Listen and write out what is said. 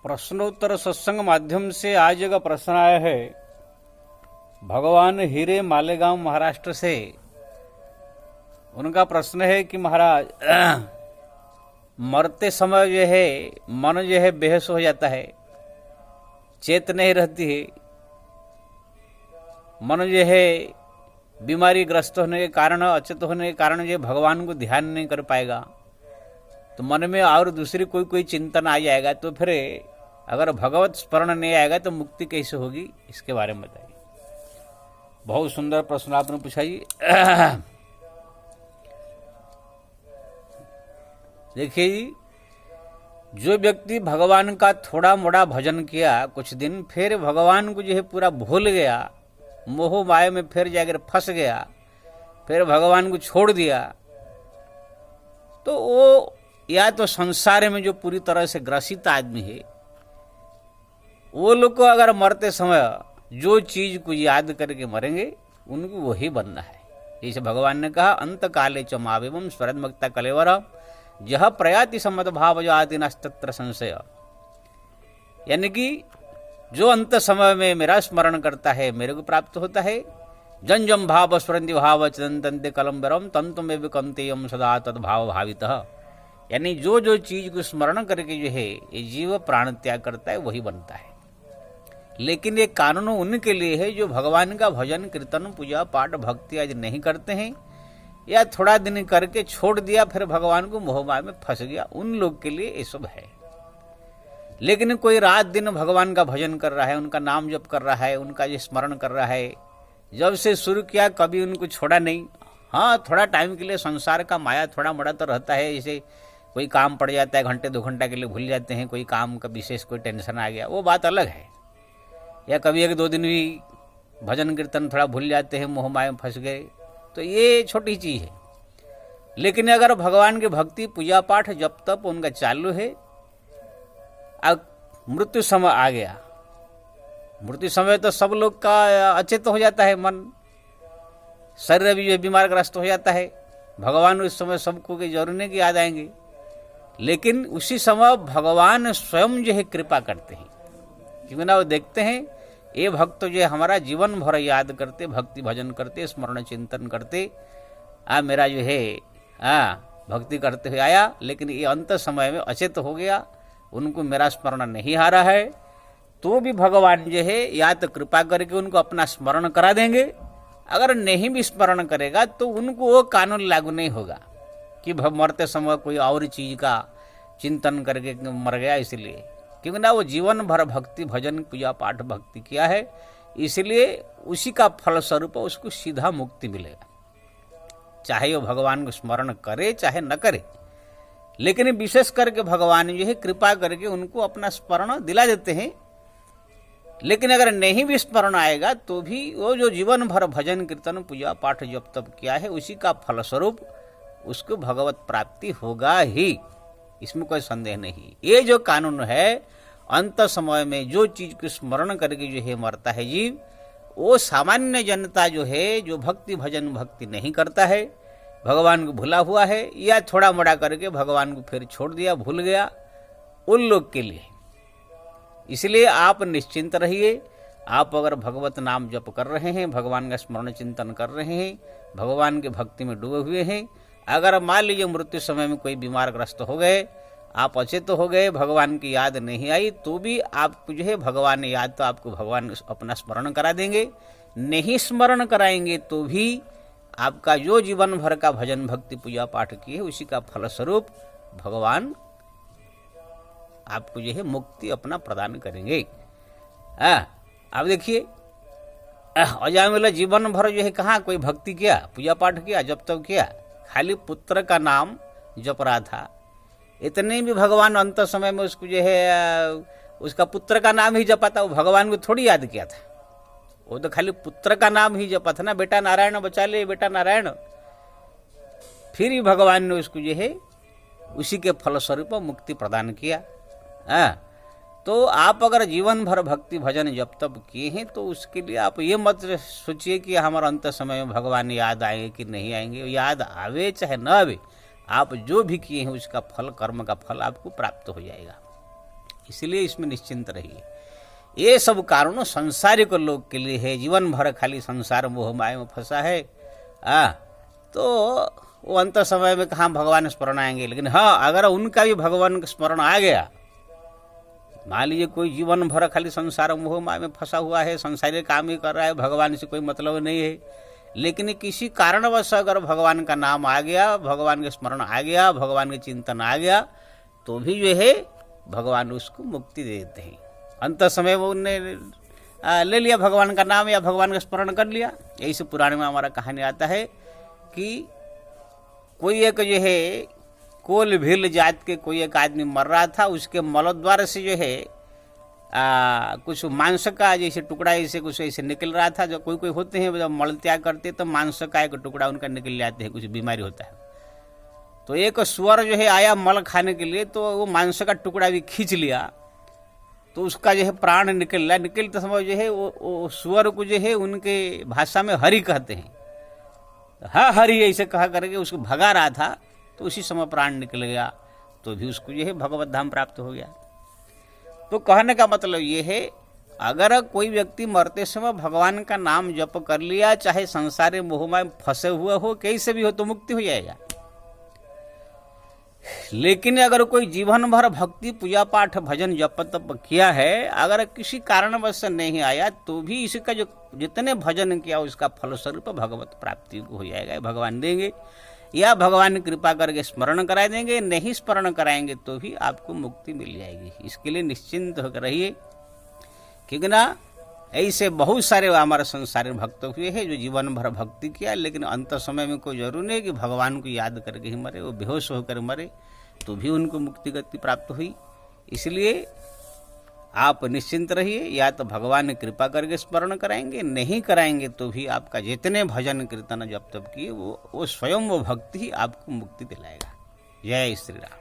प्रश्नोत्तर सत्संग माध्यम से आज का प्रश्न आया है भगवान हीरे मालेगांव महाराष्ट्र से। उनका प्रश्न है कि महाराज मरते समय जो है मन जो है बेहोश हो जाता है, चेत नहीं रहती है। मन जो है बीमारी ग्रस्त होने के कारण, अचेत होने के कारण जो भगवान को ध्यान नहीं कर पाएगा, तो मन में और दूसरी कोई चिंतन आ जाएगा, तो फिर अगर भगवत स्मरण नहीं आएगा तो मुक्ति कैसे होगी, इसके बारे में बताइए। बहुत सुंदर प्रश्न आपने पूछा जी। देखिए जी, जो व्यक्ति भगवान का थोड़ा मोड़ा भजन किया कुछ दिन, फिर भगवान को जो है पूरा भूल गया, मोह माया में फिर जाकर फंस गया, फिर भगवान को छोड़ दिया, तो वो या तो संसार में जो पूरी तरह से ग्रसित आदमी है, वो लोग को अगर मरते समय जो चीज को याद करके मरेंगे उनको वही बनना है। जैसे भगवान ने कहा अंत काले च मावेवम स्वरदमक्ता कलेवर जह प्रयाति सम्मत भाव जाति नस्तत्र संशय। यानी कि जो अंत समय में मेरा स्मरण करता है मेरे को प्राप्त होता है। जन जम भाव स्मरंति भाव चंदंते कलम्बरम तंतु में विकंतेयम सदा तद्भाव भावित। यानी जो चीज को स्मरण करके जो है ये जीव प्राण त्याग करता है वही बनता है। लेकिन ये कानून उनके लिए है जो भगवान का भजन कीर्तन पूजा पाठ भक्ति आज नहीं करते हैं, या थोड़ा दिन करके छोड़ दिया फिर भगवान को मोहमाया में फंस गया, उन लोग के लिए ये सब है। लेकिन कोई रात दिन भगवान का भजन कर रहा है, उनका नाम जप कर रहा है, उनका ये स्मरण कर रहा है, जब से शुरू किया कभी उनको छोड़ा नहीं। हाँ, थोड़ा टाइम के लिए संसार का माया थोड़ा मोड़ा तो रहता है, जैसे कोई काम पड़ जाता है, घंटे 2 घंटा के लिए भूल जाते हैं, कोई काम का विशेष कोई टेंशन आ गया, वो बात अलग है। या कभी 1-2 दिन भी भजन कीर्तन थोड़ा भूल जाते हैं, मोह माया में फंस गए, तो ये छोटी चीज है। लेकिन अगर भगवान की भक्ति पूजा पाठ जब तक उनका चालू है, अब मृत्यु समय आ गया, मृत्यु समय तो सब लोग का अचेत हो जाता है, मन शरीर भी बीमार ग्रस्त हो जाता है। भगवान उस समय सबको की जरूर नहीं कि याद आएंगे, लेकिन उसी समय भगवान स्वयं जो है कृपा करते हैं, क्योंकि ना वो देखते हैं ये भक्त जो है हमारा जीवन भर याद करते, भक्ति भजन करते, स्मरण चिंतन करते, मेरा जो है भक्ति करते हुए आया, लेकिन ये अंत समय में अचेत हो गया, उनको मेरा स्मरण नहीं आ रहा है, तो भी भगवान जो है या तो कृपा करके उनको अपना स्मरण करा देंगे। अगर नहीं भी स्मरण करेगा तो उनको वो कानून लागू नहीं होगा कि मरते समय कोई और चीज का चिंतन करके मर गया, इसलिए क्योंकि ना वो जीवन भर भक्ति भजन पूजा पाठ भक्ति किया है, इसलिए उसी का फल स्वरूप उसको सीधा मुक्ति मिलेगा, चाहे वो भगवान को स्मरण करे चाहे न करे। लेकिन विशेष करके भगवान जो है कृपा करके उनको अपना स्मरण दिला देते हैं। लेकिन अगर नहीं भी स्मरण आएगा तो भी वो जो जीवन भर भजन कीर्तन पूजा पाठ जब तब किया है उसी का फलस्वरूप उसको भगवत प्राप्ति होगा ही, इसमें कोई संदेह नहीं। ये जो कानून है, अंत समय में जो चीज को स्मरण करके जो है मरता है जीव, वो सामान्य जनता जो है जो भक्ति भजन भक्ति नहीं करता है, भगवान को भूला हुआ है, या थोड़ा मोड़ा करके भगवान को फिर छोड़ दिया, भूल गया, उन लोग के लिए। इसलिए आप निश्चिंत रहिए। आप अगर भगवत नाम जप कर रहे हैं, भगवान का स्मरण चिंतन कर रहे हैं, भगवान की भक्ति में डूबे हुए हैं, अगर मान लीजिए मृत्यु समय में कोई बीमार ग्रस्त हो गए, आप अचेत हो गए, भगवान की याद नहीं आई, तो भी आपको जो है भगवान याद तो आपको भगवान अपना स्मरण करा देंगे। नहीं स्मरण कराएंगे तो भी आपका जो जीवन भर का भजन भक्ति पूजा पाठ किए है उसी का फलस्वरूप भगवान आपको जो है मुक्ति अपना प्रदान करेंगे। अब देखिए, अजामिल जीवन भर जो है कहाँ कोई भक्ति किया, पूजा पाठ किया, जब तक किया, खाली पुत्र का नाम जप रहा था। इतने भी भगवान अंत समय में उसको जो है उसका पुत्र का नाम ही जपा था, वो भगवान को थोड़ी याद किया था, वो तो खाली पुत्र का नाम ही जपा था ना, बेटा नारायण बचा ले, बेटा नारायण। फिर भी भगवान ने उसको जो है उसी के फलस्वरूप मुक्ति प्रदान किया। तो आप अगर जीवन भर भक्ति भजन जब तब किए हैं तो उसके लिए आप ये मत सोचिए कि हमारा अंत समय में भगवान याद आएंगे कि नहीं आएंगे। याद आवे चाहे न आवे, आप जो भी किए हैं उसका फल, कर्म का फल आपको प्राप्त हो जाएगा। इसलिए इसमें निश्चिंत रहिए। ये सब कारणों संसारिक लोग के लिए है, जीवन भर खाली संसार मोह माया में फंसा है। तो वो अंत समय में कहाँ भगवान स्मरण आएंगे। लेकिन हाँ, अगर उनका भी भगवान का स्मरण आ गया, मान लीजिए कोई जीवन भर खाली संसार मोह माया में फंसा हुआ है, संसारिक काम ही कर रहा है, भगवान से कोई मतलब नहीं है, लेकिन किसी कारणवश अगर भगवान का नाम आ गया, भगवान का स्मरण आ गया, भगवान के चिंतन आ गया, तो भी जो है भगवान उसको मुक्ति दे देते हैं। अंत समय में उनने ले लिया भगवान का नाम या भगवान का स्मरण कर लिया। यही से पुराण में हमारा कहानी आता है कि कोई एक जो है कोल भील जात के कोई एक आदमी मर रहा था, उसके मलद्वार से जो है कुछ मांस का जैसे टुकड़ा ऐसे कुछ ऐसे निकल रहा था। जो कोई कोई होते हैं जब मल त्याग करते तो मांस का एक टुकड़ा उनका निकल जाते हैं, कुछ बीमारी होता है। तो एक सुअर जो है आया मल खाने के लिए, तो वो मांस का टुकड़ा भी खींच लिया, तो उसका जो है प्राण निकल रहा। निकलते समय जो है वो सुअर को जो है उनके भाषा में हरि कहते हैं, हाँ हरि ऐसे कहा करके उसको भगा रहा था, तो उसी समय प्राण निकल गया, तो भी उसको जो है भगवत धाम प्राप्त हो गया। तो कहने का मतलब ये है, अगर कोई व्यक्ति मरते समय भगवान का नाम जप कर लिया, चाहे संसार मोह में फंसे हुए हो, कैसे भी हो, तो मुक्ति हो जाएगा। लेकिन अगर कोई जीवन भर भक्ति पूजा पाठ भजन जप तप किया है, अगर किसी कारणवश नहीं आया, तो भी इसका जो जितने भजन किया उसका फलस्वरूप भगवत प्राप्ति हो जाएगा, भगवान देंगे, या भगवान कृपा करके स्मरण करा देंगे। नहीं स्मरण कराएंगे तो भी आपको मुक्ति मिल जाएगी। इसके लिए निश्चिंत होकर रहिए, क्योंकि ना ऐसे बहुत सारे हमारे संसार भक्त हुए हैं जो जीवन भर भक्ति किया, लेकिन अंत समय में कोई जरूर नहीं कि भगवान को याद करके ही मरे, वो बेहोश होकर मरे, तो भी उनको मुक्ति गति प्राप्त हुई। इसलिए आप निश्चिंत रहिए, या तो भगवान कृपा करके स्मरण कराएंगे, नहीं कराएंगे तो भी आपका जितने भजन कीर्तन जप तप किए वो स्वयं वो भक्ति ही आपको मुक्ति दिलाएगा। जय श्री राम।